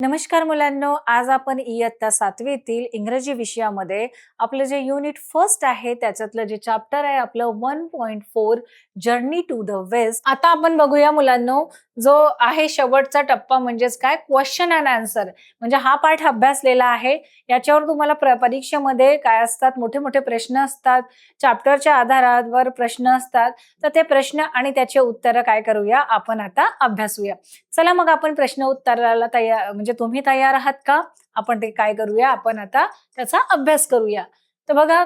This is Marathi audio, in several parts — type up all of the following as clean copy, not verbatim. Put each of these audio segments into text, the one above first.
नमस्कार मुलांनो, आज आपण इयत्ता 7वीतील इंग्रजी विषयामध्ये आपलं जे युनिट फर्स्ट आहे त्याच्यातलं जे चॅप्टर आहे आपलं 1.4 जर्नी टू द वेस्ट. आता आपण बघूया मुलांनो, जो आहे शेवटचा टप्पा म्हणजेच काय क्वेश्चन अँड आन्सर. म्हणजे हा पाठ अभ्यासलेला आहे. याच्यावर तुम्हाला परीक्षेमध्ये काय असतात, मोठे मोठे प्रश्न असतात, चॅप्टरच्या आधारावर प्रश्न असतात. तर ते प्रश्न आणि त्याचे उत्तर काय करूया आपण आता अभ्यासूया. चला मग आपण प्रश्न उत्तराला तयार, म्हणजे तुम्ही तयार आहात का? आपण ते काय करूया, आपण आता त्याचा अभ्यास करूया. तर बघा,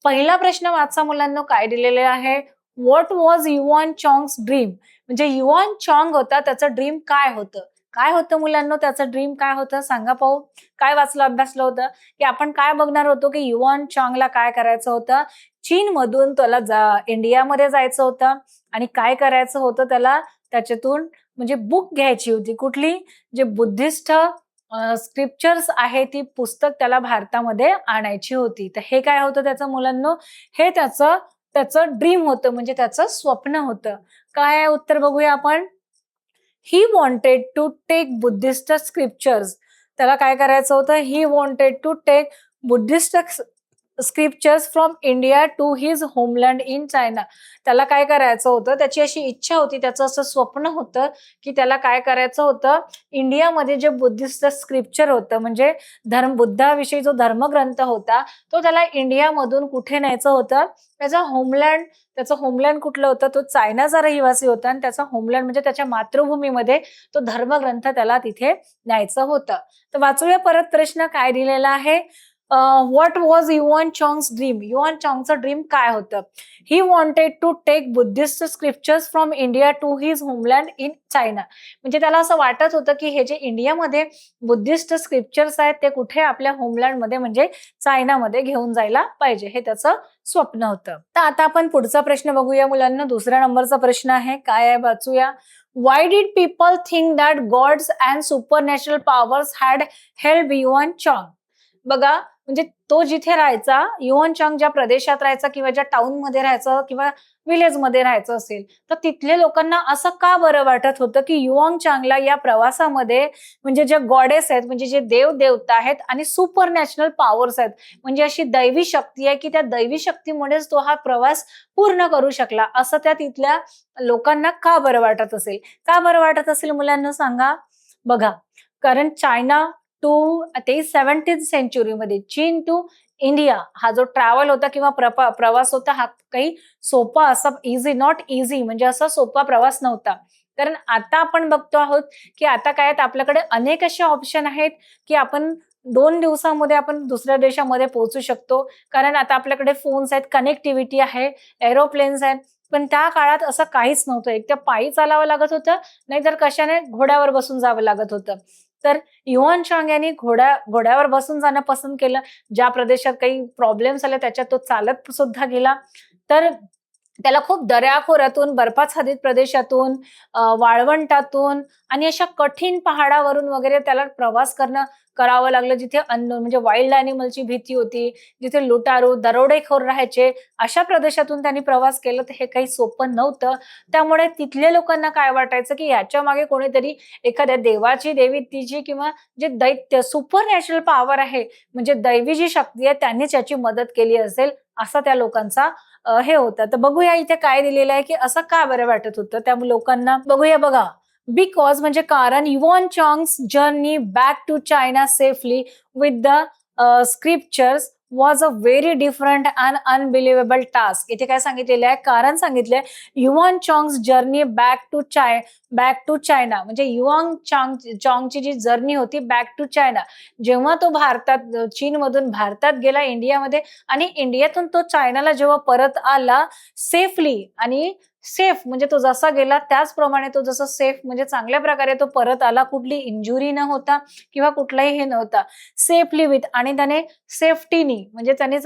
पहिला प्रश्न वाचा मुलांना. काय दिलेले आहे? What was Yuan Chong's dream? म्हणजे युआन चॉंग होता, त्याचं ड्रीम काय होतं? काय होतं मुलांना, त्याचं ड्रीम काय होतं सांगा पाहू. काय वाचलं, अभ्यासलं होतं की आपण काय बघणार होतो की युआन चॉंगला काय करायचं होतं? चीन मधून त्याला इंडियामध्ये जायचं होतं आणि काय करायचं होतं त्याला? त्याच्यातून म्हणजे बुक घ्यायची होती. कुठली? जे बुद्धिस्ट स्क्रिप्चर्स आहे ती पुस्तक त्याला भारतामध्ये आणायची होती. तर हे काय होतं त्याचं मुलांनो? हे त्याचं त्याचं ड्रीम होतं, म्हणजे त्याचं स्वप्न होतं. काय आहे उत्तर बघूया आपण. He wanted to take Buddhist scriptures. त्याला काय करायचं होतं? He wanted to take Buddhist scriptures from India to his homeland in China. त्याला काय करायचं होतं? त्याची अशी इच्छा होती, त्याचं असं स्वप्न होतं की त्याला काय करायचं होतं? इंडियामध्ये जे बुद्धिस्ट स्क्रिप्चर होतं, म्हणजे बुद्धाविषयी जो धर्मग्रंथ होता, तो त्याला इंडियामधून कुठे न्यायचं होतं? त्याचं होमलँड कुठलं होतं? तो चायनाचा रहिवासी होता आणि त्याचा होमलँड म्हणजे त्याच्या मातृभूमीमध्ये तो धर्मग्रंथ त्याला तिथे न्यायचं होतं. तर वाचूया परत प्रश्न. काय दिलेला आहे? What was Yuan Chong's dream? Yuan चॉंगचं ड्रीम काय होतं? He wanted to take Buddhist scriptures from India to his homeland in China. म्हणजे त्याला असं वाटत होतं की हे जे इंडियामध्ये बुद्धिस्ट स्क्रिप्चर्स आहेत ते कुठे आपल्या होमलँडमध्ये म्हणजे चायनामध्ये घेऊन जायला पाहिजे, हे त्याचं स्वप्न होतं. तर आता आपण पुढचा प्रश्न बघूया मुलांना. दुसऱ्या नंबरचा प्रश्न आहे. काय आहे वाचूया. Why did people think that gods and supernatural powers had helped Yuan Chong? बघा, म्हणजे तो जिथे राहायचा, युआन चॉंग ज्या प्रदेशात राहायचा किंवा ज्या टाउन मध्ये राहायचं किंवा विलेज मध्ये राहायचं असेल, तर तिथल्या लोकांना असं का बरं वाटत होतं की युआन चॉंगला या प्रवासामध्ये म्हणजे जे गॉडेस आहेत, म्हणजे जे देव देवता आहेत आणि सुपर नॅचरल पॉवर्स आहेत, म्हणजे अशी दैवी शक्ती आहे की त्या दैवी शक्तीमुळेच तो हा प्रवास पूर्ण करू शकला, असं त्या तिथल्या लोकांना का बरं वाटत असेल? का बरं वाटत असेल मुलांना सांगा. बघा, कारण चायना टू ते 17th सेंचुरीमध्ये चीन टू इंडिया हा जो ट्रॅव्हल होता किंवा प्रवास होता, हा काही सोपा असा नॉट इझी म्हणजे असा सोपा प्रवास नव्हता. कारण आता आपण बघतो आहोत की आता काय आपल्याकडे अनेक असे ऑप्शन आहेत की आपण 2 दिवसामध्ये आपण दुसऱ्या देशामध्ये पोहोचू शकतो. कारण आता आपल्याकडे फोन्स आहेत, कनेक्टिव्हिटी आहे, एरोप्लेन्स आहेत. पण त्या काळात असं काहीच नव्हतं. एक तर पायी चालावं लागत होतं, नाहीतर कशाने घोड्यावर बसून जावं लागत होतं. तर युआन चॉंग यांनी घोड्यावर बसून जाणं पसंत केलं. ज्या प्रदेशात काही प्रॉब्लेम्स आले त्याच्यात तो चालत सुद्धा गेला. तर त्याला खूप दऱ्याखोऱ्यातून, बर्फाच्छादित प्रदेशातून, वाळवंटातून आणि अशा कठीण पहाडावरून वगैरे त्याला प्रवास करावं लागलं, जिथे म्हणजे वाईल्ड अॅनिमलची भीती होती, जिथे लुटारू, दरोडेखोर राहायचे, अशा प्रदेशातून त्यांनी प्रवास केला. तर हे काही सोपं नव्हतं. त्यामुळे तिथल्या लोकांना काय वाटायचं की याच्या मागे कोणीतरी एखाद्या देवाची, देवीची किंवा जे दैत्य सुपर नॅचरल पॉवर आहे, म्हणजे दैवी जी शक्ती आहे, त्यांनीच याची मदत केली असेल, असा त्या लोकांचा हे होतं. तर बघूया इथे काय दिलेलं आहे की असं का बरं वाटत होतं त्या लोकांना. बघूया बघा. बिकॉज म्हणजे कारण Yuan Chong's journey back to China safely with the scriptures was a very different and unbelievable task. इथे काय सांगितलेलं आहे? कारण सांगितलंय Yuan Chong's journey back to China, म्हणजे युआन चॉंगची जी जर्नी होती बॅक टू चायना, जेव्हा तो चीन मधून भारतात गेला, इंडियामध्ये, आणि इंडियातून तो चायनाला जेव्हा परत आला सेफली, आणि सेफ म्हणजे तो जसा गेला त्याचप्रमाणे तो जसा सेफ म्हणजे चांगल्या प्रकारे तो परत आला, कुठली इंजुरी न होता किंवा कुठलाही हे नव्हता, सेफली विथ, आणि त्याने सेफ्टीनी म्हणजे त्याने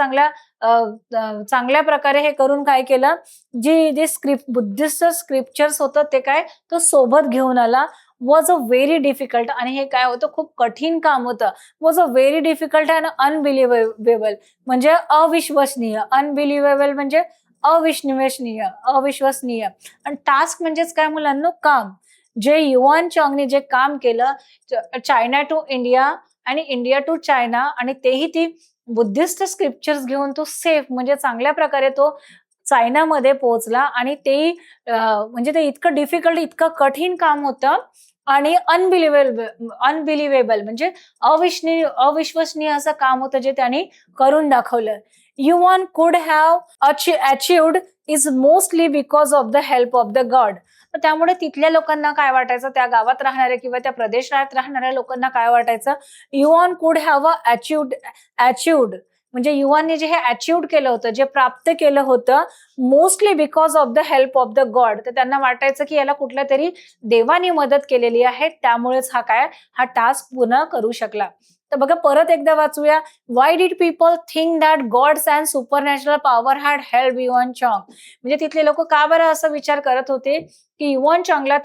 चांगल्या प्रकारे हे करून काय केलं, जे बुद्धिस्ट स्क्रिप्चर्स होतं ते काय तो सोबत घेऊन आला. वॉज अ व्हेरी डिफिकल्ट, आणि हे काय होतं, खूप कठीण काम होतं. Was a very difficult and unbelievable म्हणजे अविश्वसनीय, अनबिलिव्हेबल म्हणजे अविश्वसनीय, आणि टास्क म्हणजेच काय मुलांना? काम. जे युआन चॉंगने जे काम केलं चायना टू इंडिया आणि इंडिया टू चायना, आणि तेही ती बुद्धिस्ट स्क्रिप्चर्स घेऊन तो सेफ म्हणजे चांगल्या प्रकारे तो चायनामध्ये पोहोचला. आणि तेही म्हणजे ते इतकं डिफिकल्ट, इतकं कठीण काम होतं आणि अनबिलिव्हेबल म्हणजे अविश्वसनीय असं काम होतं जे त्यांनी करून दाखवलं. Yuan could have achieved is mostly because of the help of the god. तर त्यामुळे तिथल्या लोकांना काय वाटायचं, त्या गावात राहणाऱ्या किंवा त्या प्रदेशात राहणाऱ्या लोकांना काय वाटायचं, युआन कुड हॅव अचिव्हड म्हणजे युवांनी जे हे अचिव्ह केलं होतं, जे प्राप्त केलं होतं, mostly because of the help of the god. तर त्यांना वाटायचं की याला कुठल्या तरी देवानी मदत केलेली आहे, त्यामुळेच हा टास्क पूर्ण करू शकला. तर बघा परत एकदा वाचूया. Why did people think that gods and supernatural power had help Yuan Chong. म्हणजे तिथले लोक का बरं असा विचार करत होते की युआन चॉंगला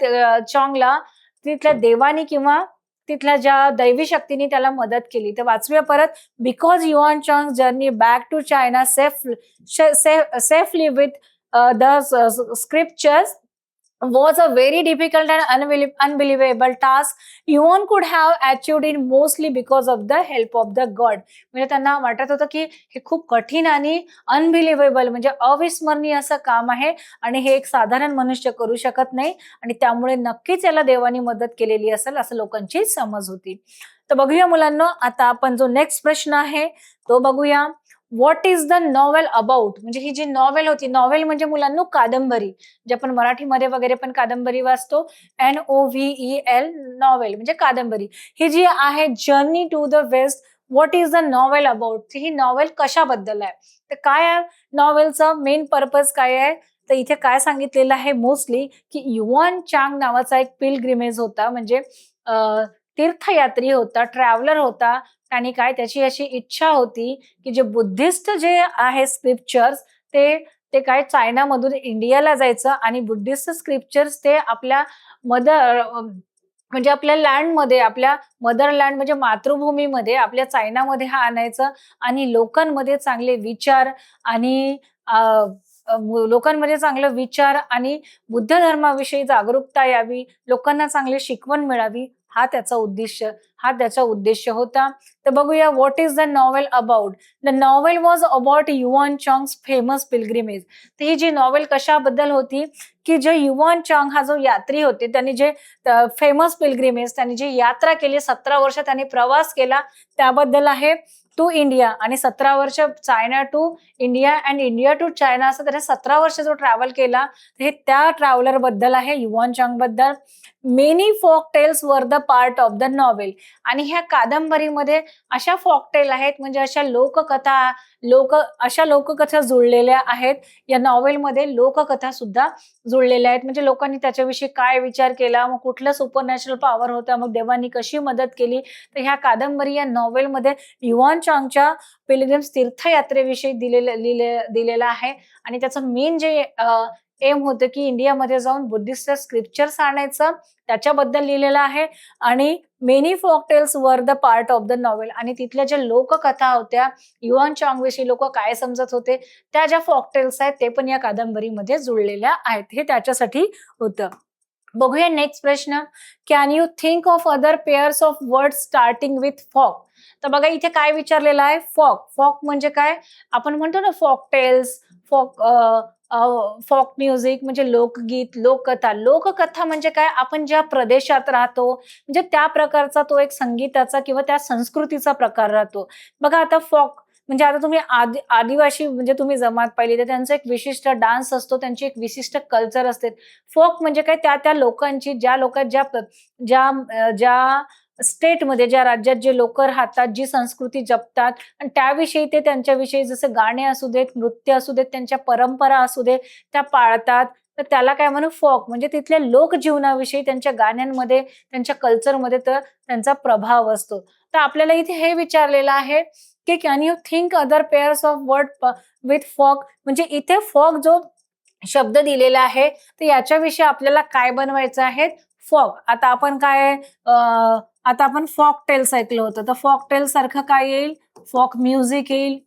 तिथल्या देवानी किंवा तिथल्या ज्या दैवी शक्तीने त्याला मदत केली. तर वाचूया परत. Because Yuan Chong journey back to China safely with the scriptures was a very difficult and unbelievable task. Yuan could have achieved it mostly because of the help of the God. म्हणजे त्यांना वाटत होतं की हे खूप कठीण आणि अनबिलिव्हेबल म्हणजे अविस्मरणीय असं काम आहे आणि हे एक साधारण मनुष्य करू शकत नाही, आणि त्यामुळे नक्कीच याला देवानी मदत केलेली असेल असं लोकांची समज होती. तर बघूया मुलांना, आता आपण जो नेक्स्ट प्रश्न आहे तो बघूया. What is the novel about. म्हणजे ही जी नॉवेल होती, नॉवेल म्हणजे मुलांना कादंबरी, जे आपण मराठीमध्ये वगैरे पण कादंबरी वाचतो, NOVEL नॉवेल म्हणजे कादंबरी. ही जी आहे journey to the west, what is the novel about. ही नॉवेल कशाबद्दल आहे, तर काय आहे नॉवेलचा मेन पर्पज काय आहे. तर इथे काय सांगितलेलं आहे मोस्टली की युआन चांग नावाचा एक पिलग्रिमेज होता, म्हणजे तीर्थयात्री होता, ट्रॅव्हलर होता. आणि काय त्याची अशी इच्छा होती की जे बुद्धिस्ट जे आहे स्क्रिप्चर्स ते ते काय चायनामधून इंडियाला जायचं आणि बुद्धिस्ट स्क्रिप्चर्स ते आपल्या म्हणजे आपल्या लँडमध्ये, आपल्या मदरलँड म्हणजे मातृभूमीमध्ये, आपल्या चायनामध्ये आणायचं आणि लोकांमध्ये चांगले विचार आणि लोकांमध्ये चांगले विचार आणि बुद्ध धर्माविषयी जागरूकता यावी, लोकांना चांगली शिकवण मिळावी, हा त्याचा उद्देश होता. तर बघूया what is the novel about. The novel was about Yuan Chong's famous pilgrimage. तर ही जी नॉवेल कशाबद्दल होती की जे युआन चॉंग हा जो यात्री होते त्यांनी जे फेमस पिलग्रिमेज, त्यांनी जी यात्रा केली, 17 वर्ष त्यांनी प्रवास केला, त्याबद्दल आहे. टू इंडिया आणि 17 वर्ष China to India and India to China, असं त्याने 17 वर्ष जो ट्रॅव्हल केला, हे त्या ट्रॅव्हलर बद्दल आहे, युआन चॉंग बद्दल. Many folk tales were the part of the novel. आणि ह्या कादंबरीमध्ये अशा फॉकटेल आहेत, म्हणजे अशा लोककथा जुळलेल्या आहेत. या नॉवेलमध्ये लोककथा सुद्धा जुळलेल्या आहेत, म्हणजे लोकांनी त्याच्याविषयी काय विचार केला, मग कुठलं सुपरनॅचरल पॉवर होता, मग देवांनी कशी मदत केली. तर ह्या कादंबरी या नॉवेलमध्ये युआन चॉंगच्या पिलग्रिम्स तीर्थयात्रेविषयी दिलेलं आहे. आणि त्याचं मेन जे एम होतं की इंडियामध्ये जाऊन बुद्धिस्ट स्क्रिप्चर्स आणायचं, त्याच्याबद्दल लिहिलेलं आहे. आणि मेनी फॉकटेल्स वर the part of the novel. आणि तिथल्या ज्या लोककथा होत्या, युआन चॉंग विषयी लोक काय समजत होते, त्या ज्या फॉकटेल्स आहेत ते पण या कादंबरीमध्ये जुळलेल्या आहेत. हे त्याच्यासाठी होतं. बघूया नेक्स्ट प्रश्न. Can you think of other pairs of word starting with फॉक. तर बघा इथे काय विचारलेलं आहे. फॉक म्हणजे काय, आपण म्हणतो ना फॉकटेल्स, फॉक म्युझिक म्हणजे लोकगीत, लोककथा म्हणजे काय, आपण ज्या प्रदेशात राहतो म्हणजे त्या प्रकारचा तो एक संगीताचा किंवा त्या संस्कृतीचा प्रकार राहतो. बघा आता फॉक म्हणजे आता तुम्ही आदिवासी म्हणजे तुम्ही जमात पाहिली तर त्यांचा एक विशिष्ट डान्स असतो, त्यांची एक विशिष्ट कल्चर असते. फोक म्हणजे काय, त्या लोकांची, ज्या लोकांत ज्या ज्या स्टेटमध्ये, ज्या राज्यात जे लोक राहतात, जी संस्कृती जपतात आणि त्याविषयी ते त्यांच्याविषयी जसे गाणे असू देत, नृत्य असू देत, त्यांच्या परंपरा असू देत, त्या पाळतात. तर त्याला काय म्हणू, फोक म्हणजे तिथल्या लोकजीवनाविषयी, त्यांच्या गाण्यांमध्ये, त्यांच्या कल्चरमध्ये तर त्यांचा प्रभाव असतो. तर आपल्याला इथे हे विचारलेलं आहे की can you think other pairs of word with फॉक. म्हणजे इथे फॉक जो शब्द दिलेला आहे तर याच्याविषयी आपल्याला काय बनवायचं आहे, फॉक. आता आपण फॉक टेल्स ऐकलं होतं, तर फॉक टेल सारखं काय येईल, फॉक म्युझिक येईल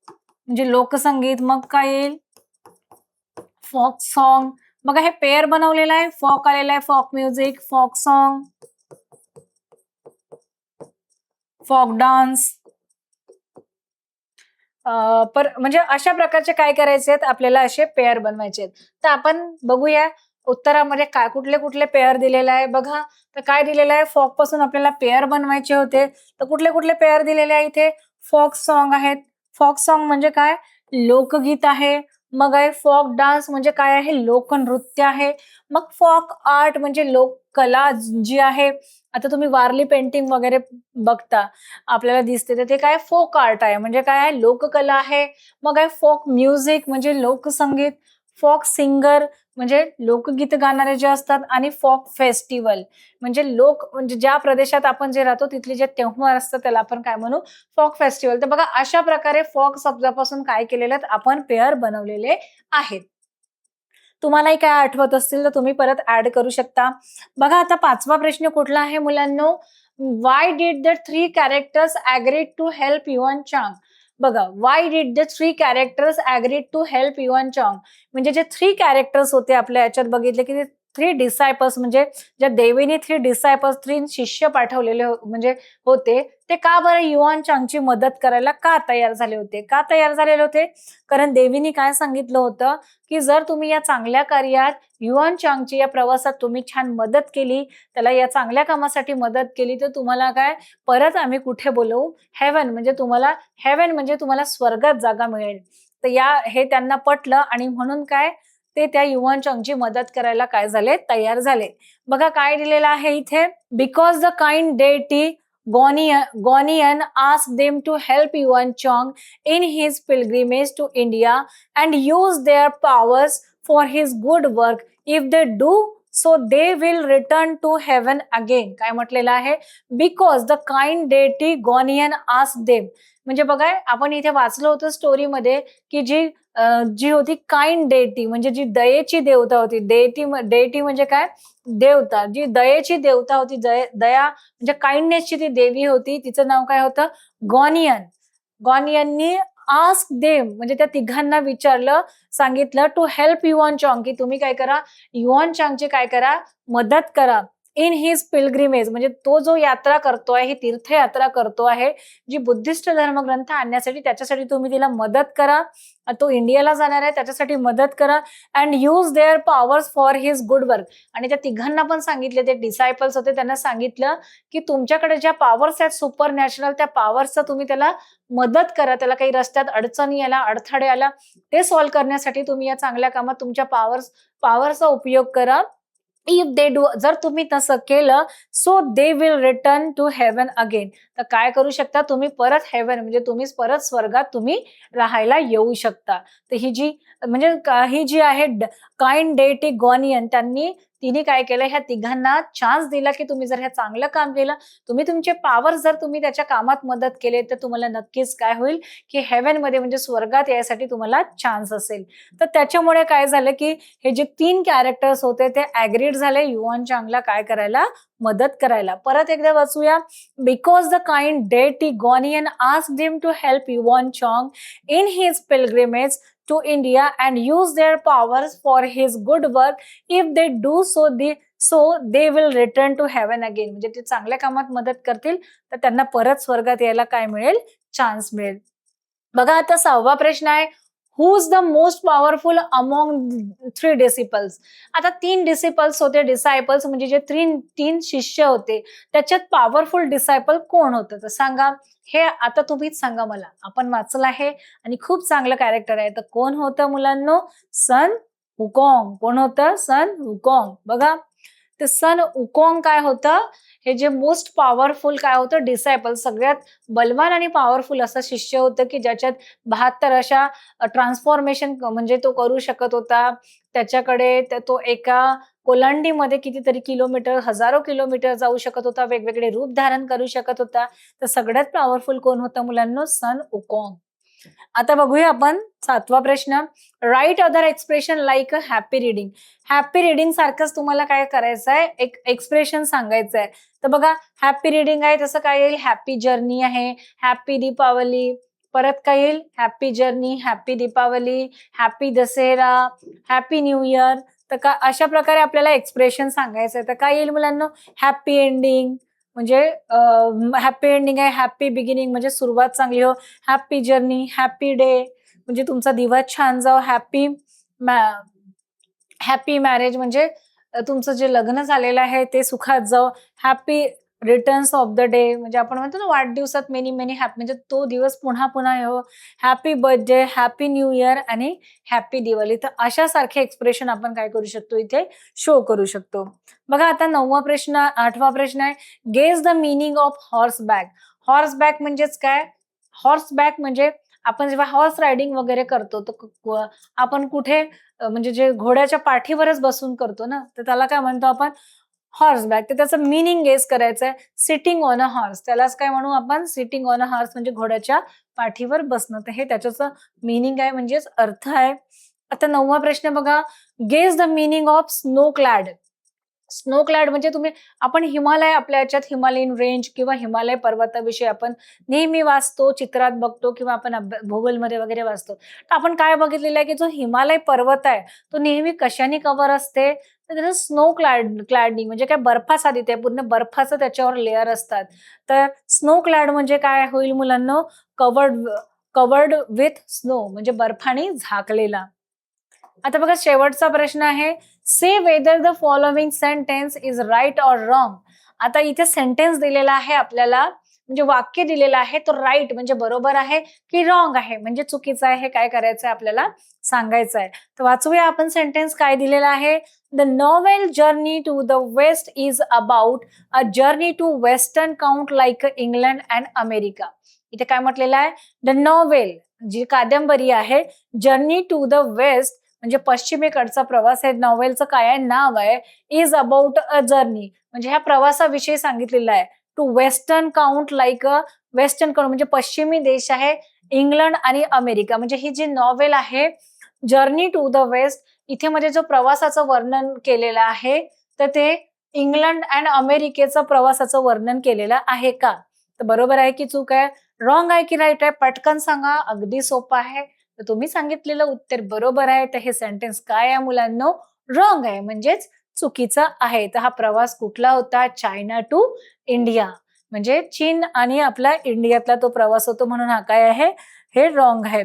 म्हणजे लोकसंगीत. मग काय येईल, फॉक सॉन्ग मग हे पेअर बनवलेलं आहे, फॉक आलेला आहे, फॉक म्युझिक, फॉक सॉन्ग, फॉक डान्स. पर म्हणजे अशा प्रकारचे काय करायचे आहेत आपल्याला, असे पेअर बनवायचे आहेत. तर आपण बघूया उत्तरामध्ये काय कुठले कुठले पेअर दिलेले आहे बघा. तर काय दिलेलं आहे, फॉक पासून आपल्याला पेअर बनवायचे होते. तर कुठले कुठले पेअर दिलेले आहे इथे, फॉक सॉन्ग आहेत. फॉक सॉन्ग म्हणजे काय, लोकगीत आहे. मग आहे फॉक डान्स म्हणजे काय आहे, लोकनृत्य आहे. मग फॉक आर्ट म्हणजे लोककला जी आहे. आता तुम्ही वारली पेंटिंग वगैरे बघता, आपल्याला दिसते, तर ते काय फोक आर्ट आहे. म्हणजे काय आहे, लोककला आहे. मग आहे फोक म्युझिक म्हणजे लोकसंगीत, फोक सिंगर म्हणजे लोकगीत गाणारे जे असतात, आणि फोक फेस्टिवल म्हणजे लोक म्हणजे ज्या प्रदेशात आपण जे राहतो तिथले जे त्योहार असतात त्याला आपण काय म्हणू, फोक फेस्टिवल. तर बघा अशा प्रकारे फोक शब्दापासून काय केलेले आहेत आपण, पेअर बनवलेले आहेत. तुम्हालाही काय आठवत असतील तर तुम्ही परत ऍड करू शकता. बघा आता 5वा प्रश्न कुठला आहे मुलांनो, why did the three characters agreed to help Yuan Chang. बघा, why did the three characters agreed to help Yuan Chang. म्हणजे जे थ्री कॅरेक्टर्स होते आपल्या याच्यात बघितले की थ्री डिसायपल्स, म्हणजे ज्या देवीने थ्री डिसायपल्स, थ्री शिष्य पाठवलेले म्हणजे होते, ते का बरं युआन चांगची मदत करायला का तयार झाले होते, का तयार झालेले होते, कारण देवीने काय सांगितलं होतं की जर तुम्ही या चांगल्या कार्यात युआन चांगची या प्रवासात तुम्ही छान मदत केली, त्याला या चांगल्या कामासाठी मदत केली, तर तुम्हाला काय परत आम्ही कुठे बोलवू, हेवन म्हणजे तुम्हाला, हेवन म्हणजे तुम्हाला स्वर्गात जागा मिळेल. तर या हे त्यांना पटलं आणि म्हणून काय ते त्या युआन चांगची मदत करायला काय झाले, तयार झाले. बघा काय दिलेलं आहे इथे, बिकॉज द काइंड डेटी Gonian asked them to help Yuan Chang in his pilgrimage to India and use their powers for his good work. If they do so, they will return to heaven again. काय म्हटलेलं आहे, because the kind deity Guanyin asked them. म्हणजे बघा आपण इथे वाचलं होतं स्टोरीमध्ये की जी होती काइंड डेटी म्हणजे जी दयेची देवता होती. डेटी म्हणजे काय, देवता. जी दयेची देवता होती, दया म्हणजे काइंडनेसची ती देवी होती, तिचं नाव काय होतं, गॉनियन. गॉनियननी आस्क देम म्हणजे त्या तिघांना विचारलं, सांगितलं टू हेल्प युआन चांग की तुम्ही काय करा, युआन चांगची काय करा, मदत करा. इन हिज पिलग्रिमेज म्हणजे तो जो यात्रा करतोय, ही तीर्थयात्रा करतो आहे, जी बुद्धिस्ट धर्मग्रंथ आणण्यासाठी, त्याच्यासाठी तुम्ही तिला मदत करा. तो इंडियाला जाणार आहे त्याच्यासाठी मदत करा. And use their powers for his good work. आणि त्या तिघांना पण सांगितले, ते डिसायपल्स होते त्यांना सांगितलं की तुमच्याकडे ज्या पॉवर्स आहेत सुपर नॅचरल, त्या पॉवर्सचा तुम्ही त्याला मदत करा. त्याला काही रस्त्यात अडचणी आला, अडथळे आला, ते सॉल्व्ह करण्यासाठी तुम्ही या चांगल्या कामात तुमच्या पॉवरचा उपयोग करा. इफ दे डू, जर तुम्ही तसं केलं, so they will return to heaven again. तर काय करू शकता तुम्ही, परत हेवन म्हणजे तुम्ही परत स्वर्गात तुम्ही राहायला येऊ शकता. तर ही जी म्हणजे ही जी आहे काइंड डेटी गॉनियन, तिने काय केलं, ह्या तिघांना चान्स दिला की तुम्ही जर हे चांगलं काम केलं, तुम्ही तुमचे पॉवर जर तुम्ही त्याच्या कामात मदत केले, तर तुम्हाला नक्कीच काय होईल की हेवन मध्ये म्हणजे स्वर्गात यायसाठी तुम्हाला चान्स असेल. तर त्याच्यामुळे काय झालं की हे जे 3 कॅरेक्टर्स होते ते ऍग्रीड झाले युआन चांगला काय करायला, मदत करायला. परत एकदा वाचूया, because the kind deity Guanyin asked him to help Yuan Chang in his pilgrimage to India and use their powers for his good work. If they do so, they will return to heaven again. म्हणजे ते चांगल्या कामात मदत करतील तर त्यांना परत स्वर्गात यायला काय मिळेल, चान्स मिळेल. बघा आता 6वा प्रश्न आहे, who is the most powerful among 3 disciples. आता 3 डिसिपल्स होते, डिसायपल्स म्हणजे जे 3 शिष्य होते, त्याच्यात पॉवरफुल डिसायपल कोण होतं, तर सांगा. हे आता तुम्हीच सांगा मला, आपण वाचलं आहे आणि खूप चांगलं कॅरेक्टर आहे. तर कोण होतं मुलांनो, सन वुकॉंग. कोण होतं, सन वुकॉंग. बघा, ते सन वुकॉंग काय होतं, हे जे मोस्ट पॉवरफुल काय होतं, डिसायपल, सगळ्यात बलवान आणि पॉवरफुल असं शिष्य होतं की ज्याच्यात 72 अशा ट्रान्सफॉर्मेशन म्हणजे तो करू शकत होता. त्याच्याकडे तो एका कोलांडीमध्ये कितीतरी किलोमीटर, हजारो किलोमीटर जाऊ शकत होता, वेगवेगळे रूप धारण करू शकत होता. तर सगळ्यात पॉवरफुल कोण होतं मुलांनो, सन वुकॉंग. आता बघूया आपण 7वा प्रश्न, right other expression like a happy reading. Happy reading सारखंच तुम्हाला काय करायचं आहे, एक एक्सप्रेशन सांगायचं आहे. तर बघा, हॅपी रिडिंग आहे तसं काय येईल, हॅपी जर्नी आहे, हॅपी दीपावली. परत काय येईल, happy journey, happy Deepavali, happy Dasara, happy new year. तर अशा प्रकारे आपल्याला एक्सप्रेशन सांगायचं आहे. तर काय येईल मुलांना? हॅपी एंडिंग म्हणजे हॅपी एंडिंग आहे, हॅपी बिगिनिंग म्हणजे सुरुवात चांगली हो, हॅपी जर्नी, हॅपी डे म्हणजे तुमचा दिवस छान जाओ, हॅपी मॅरेज म्हणजे तुमचं जे लग्न झालेलं आहे ते सुखात जाओ, happy returns of the day म्हणजे आपण म्हणतो ना वाढदिवसात मेनी मेनी हॅपी म्हणजे तो दिवस पुन्हा पुन्हा येऊ, happy birthday, happy new year आणि हॅपी दिवाळी. तर अशा सारखे एक्सप्रेशन आपण काय करू शकतो इथे शो करू शकतो. बघा आता 8वा प्रश्न आहे, गेस द मीनिंग ऑफ हॉर्सबॅक. हॉर्सबॅक म्हणजेच काय? हॉर्सबॅक म्हणजे आपण जेव्हा हॉर्स रायडिंग वगैरे करतो तर आपण कुठे म्हणजे जे घोड्याच्या पाठीवरच बसून करतो ना, तर त्याला काय म्हणतो आपण? हॉर्सबॅक. तर त्याचं मीनिंग गेस करायचंय. सिटिंग ऑन अ हॉर्स, त्यालाच काय म्हणू आपण? सिटिंग ऑन अ हॉर्स म्हणजे घोड्याच्या पाठीवर बसणं. तर हे त्याचं मीनिंग आहे म्हणजेच अर्थ आहे. आता 9वा प्रश्न बघा, guess the meaning of snow clad. Snow clad म्हणजे आपण हिमालय आपल्या याच्यात हिमालयन रेंज किंवा हिमालय पर्वताविषयी आपण नेहमी वाचतो, चित्रात बघतो किंवा आपण भूगोलमध्ये वगैरे वाचतो. तर आपण काय बघितलेलं आहे की जो हिमालय पर्वत आहे तो नेहमी कशाने कव्हर असते? तर त्याचं स्नो क्लॅडनी म्हणजे काय बर्फाच्छादित आहे, पूर्ण बर्फाचं त्याच्यावर लेअर असतात. तर स्नो क्लॅड म्हणजे काय होईल मुलांना? कवर्ड कवर्ड विथ स्नो म्हणजे बर्फाने झाकलेला. आता बघा शेवटचा प्रश्न आहे, say whether the following sentence is right or wrong. आता इथे सेंटेन्स दिलेला आहे आपल्याला म्हणजे वाक्य दिलेलं आहे तो राईट म्हणजे बरोबर आहे की रॉंग आहे म्हणजे चुकीचं आहे, हे काय करायचं आहे आपल्याला सांगायचं आहे. तर वाचूया आपण सेंटेन्स काय दिलेला आहे. The novel journey to the west is about a journey to western count like England and America. इथे काय म्हटलेलं आहे? द नॉवेल जी कादंबरी आहे, जर्नी टू द वेस्ट म्हणजे पश्चिमेकडचा प्रवास आहे. नॉवेलचं काय आहे? नाव आहे. इज अबाउट अ जर्नी म्हणजे ह्या प्रवासाविषयी सांगितलेलं आहे. To western count like a western count म्हणजे पश्चिमी देश आहे, इंग्लंड आणि अमेरिका. म्हणजे ही जी नॉवेल आहे जर्नी टू द वेस्ट, इथे म्हणजे जो प्रवासाचं वर्णन केलेलं आहे तर ते इंग्लंड अँड अमेरिकेचं प्रवासाचं वर्णन केलेलं आहे का? तर बरोबर आहे की चूक आहे? रॉंग आहे की राईट आहे? पटकन सांगा, अगदी सोपं आहे. तर तुम्ही सांगितलेलं उत्तर बरोबर आहे. तर हे सेंटेन्स काय आहे मुलांनो? रॉंग आहे म्हणजेच चुकीचं आहे. तर हा प्रवास कुठला होता? चायना टू इंडिया म्हणजे चीन आणि आपला इंडियातला तो प्रवास होतो म्हणून हा काय आहे? हे रॉंग आहे.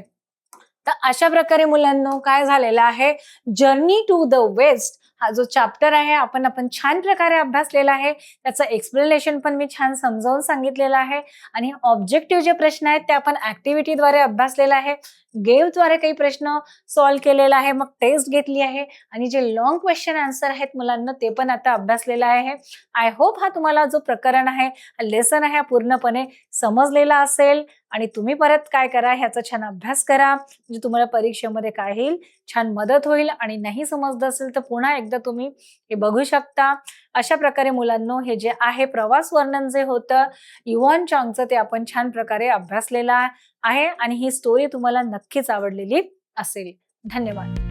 तर अशा प्रकारे मुलांनो काय झालेलं आहे? जर्नी टू द वेस्ट हा जो चॅप्टर आहे आपण छान प्रकारे अभ्यासलेला आहे. त्याचं एक्सप्लेनेशन पण मी छान समजावून सांगितलेलं आहे आणि ऑब्जेक्टिव्ह जे प्रश्न आहेत ते आपण ऍक्टिव्हिटीद्वारे अभ्यासलेला आहे. गेमद्वारे काही प्रश्न सॉल्व्ह केलेला आहे, मग टेस्ट घेतली आहे आणि जे लॉंग क्वेश्चन आन्सर आहेत मुलांना ते पण आता अभ्यासलेलं आहे. आय होप हा तुम्हाला जो प्रकरण आहे, लेसन आहे पूर्णपणे समजलेला असेल आणि तुम्ही परत काय करा, ह्याचा छान अभ्यास करा म्हणजे तुम्हाला परीक्षेमध्ये काय होईल? छान मदत होईल आणि नाही समजलं असेल तर पुन्हा एकदा तुम्ही हे बघू शकता. अशा प्रकारे मुलांनो हे जे आहे प्रवास वर्णन जे होतं युवान चांगचं ते आपण छान प्रकारे अभ्यासलेलं आहे आणि ही स्टोरी तुम्हाला नक्कीच आवडलेली असेल. धन्यवाद.